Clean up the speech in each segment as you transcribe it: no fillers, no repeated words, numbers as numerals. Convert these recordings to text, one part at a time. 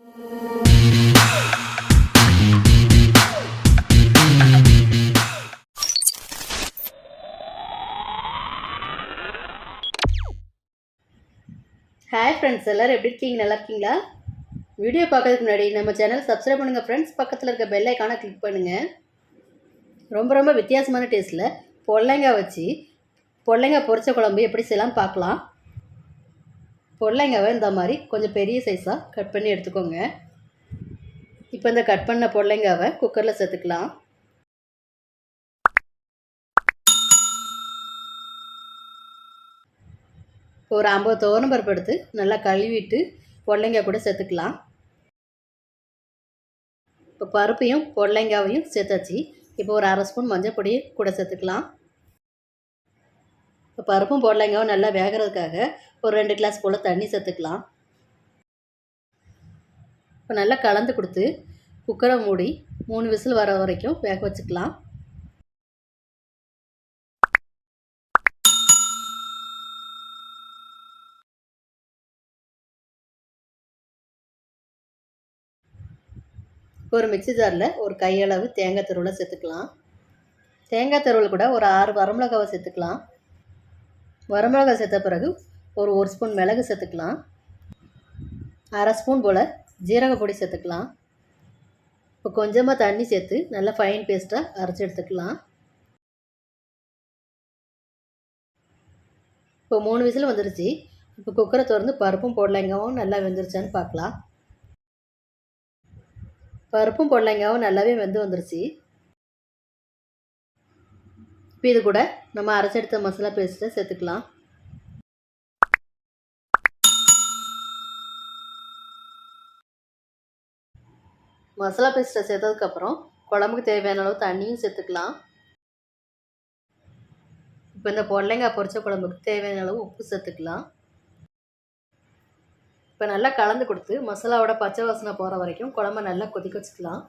Hi friends, எல்லோரும் எப்படி இருக்கீங்க? நல்லா இருக்கீங்களா? வீடியோ பார்க்கறதுக்கு முன்னாடி நம்ம சேனல் சப்ஸ்கிரைப் பண்ணுங்கள் ஃப்ரெண்ட்ஸ். பக்கத்தில் இருக்க பெல் ஐக்கானை கிளிக் பண்ணுங்கள். ரொம்ப வித்தியாசமான டேஸ்ட்டில் பொடலங்காய் வச்சு பொடலங்காய் பொரிச்ச குழம்பு எப்படி செய்யலாம் பார்க்கலாம். பொடலங்காவை இந்த மாதிரி கொஞ்சம் பெரிய சைஸாக கட் பண்ணி எடுத்துக்கோங்க. இப்போ இந்த கட் பண்ண பொடலங்காவை குக்கரில் சேர்த்துக்கலாம். ஒரு 50 துவரம் பருப்பு எடுத்து நல்லா கழுவிட்டு பொடலங்காய் கூட சேர்த்துக்கலாம். இப்போ பருப்பையும் பொடலங்காவையும் சேர்த்தாச்சு. இப்போ ஒரு 1/2 ஸ்பூன் மஞ்சள் பொடி கூட சேர்த்துக்கலாம். இப்போ பருப்பும் பொடலங்காவும் நல்லா வேகிறதுக்காக ஒரு 2 கிளாஸ் போல் தண்ணி சேர்த்துக்கலாம். இப்போ நல்லா கலந்து கொடுத்து குக்கரை மூடி 3 விசில் வர வரைக்கும் வேக வச்சுக்கலாம். ஒரு மிக்ஸி ஜாரில் ஒரு கையளவு தேங்காய் துருவலை சேர்த்துக்கலாம். தேங்காய் துருவல் கூட ஒரு 6 வரமிளகாவை சேர்த்துக்கலாம். வரமிளகாய் சேர்த்த பிறகு ஒரு ஸ்பூன் மிளகு சேர்த்துக்கலாம். 1/2 ஸ்பூன் போல் ஜீரக பொடி சேர்த்துக்கலாம். இப்போ கொஞ்சமாக தண்ணி சேர்த்து நல்லா ஃபைன் பேஸ்ட்டாக அரைச்சி எடுத்துக்கலாம். இப்போ 3 விசில் வந்துருச்சு. இப்போ குக்கரை திறந்து பருப்பும் பொடலங்காவும் நல்லா வெந்துருச்சான்னு பார்க்கலாம். பருப்பும் பொடலங்காவும் நல்லாவே வெந்து வந்துருச்சு. இப்போ இது கூட நம்ம அரைச்செடுத்த மசாலா பேஸ்ட்டை சேர்த்துக்கலாம். மசாலா பேஸ்ட்டை சேர்த்ததுக்கப்புறம் குழம்புக்கு தேவையான அளவு தண்ணியும் சேர்த்துக்கலாம். இப்போ இந்த பொடலங்காய் பொரிச்ச குழம்புக்கு தேவையான அளவு உப்பு சேர்த்துக்கலாம். இப்போ நல்லா கலந்து கொடுத்து மசாலாவோட பச்சை வாசனை போகிற வரைக்கும் குழம்பை நல்லா கொதிக்க வச்சுக்கலாம்.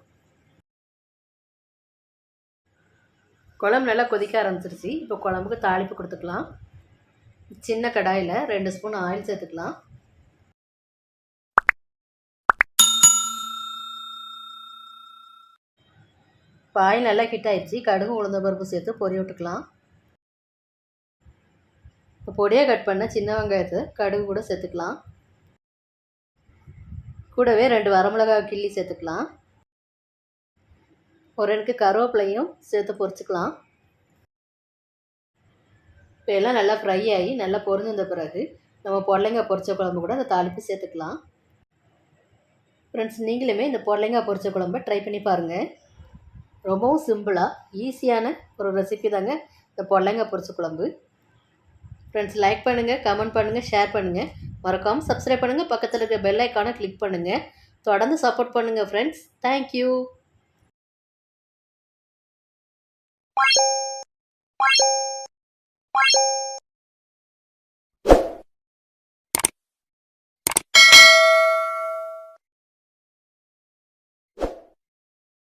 குழம்பு நல்லா கொதிக்க ஆரம்பிச்சிருச்சு. இப்போ குழம்புக்கு தாளிப்பு கொடுத்துக்கலாம். சின்ன கடாயில் 2 ஸ்பூன் ஆயில் சேர்த்துக்கலாம். இப்போ ஆயில் நல்லா ஹீட் ஆயிடுச்சு. கடுகு உளுந்த பருப்பு சேர்த்து பொரிய விட்டுக்கலாம். இப்போ பொடியாக கட் பண்ண சின்ன வெங்காயத்தை கடுகு கூட சேர்த்துக்கலாம். கூடவே 2 வரமிளகாய் கிள்ளி சேர்த்துக்கலாம். ஒரு 2 கருவேப்பிலையும் சேர்த்து பொரிச்சுக்கலாம். இப்போ எல்லாம் நல்லா ஃப்ரை ஆகி நல்லா பொரிஞ்சிருந்த பிறகு நம்ம பொடலங்காய் பொரிச்ச குழம்பு கூட அந்த தாளிப்பு சேர்த்துக்கலாம். ஃப்ரெண்ட்ஸ், நீங்களுமே இந்த பொடலங்காய் பொரிச்ச குழம்பை ட்ரை பண்ணி பாருங்கள். ரொம்பவும் சிம்பிளாக ஈஸியான ஒரு ரெசிபி தாங்க இந்த பொடலங்காய் பொரிச்ச குழம்பு. ஃப்ரெண்ட்ஸ், லைக் பண்ணுங்கள், கமெண்ட் பண்ணுங்கள், ஷேர் பண்ணுங்கள். மறக்காமல் சப்ஸ்கிரைப் பண்ணுங்கள். பக்கத்தில் இருக்க பெல் ஐக்கானை கிளிக் பண்ணுங்கள். தொடர்ந்து சப்போர்ட் பண்ணுங்கள் ஃப்ரெண்ட்ஸ். தேங்க்யூ.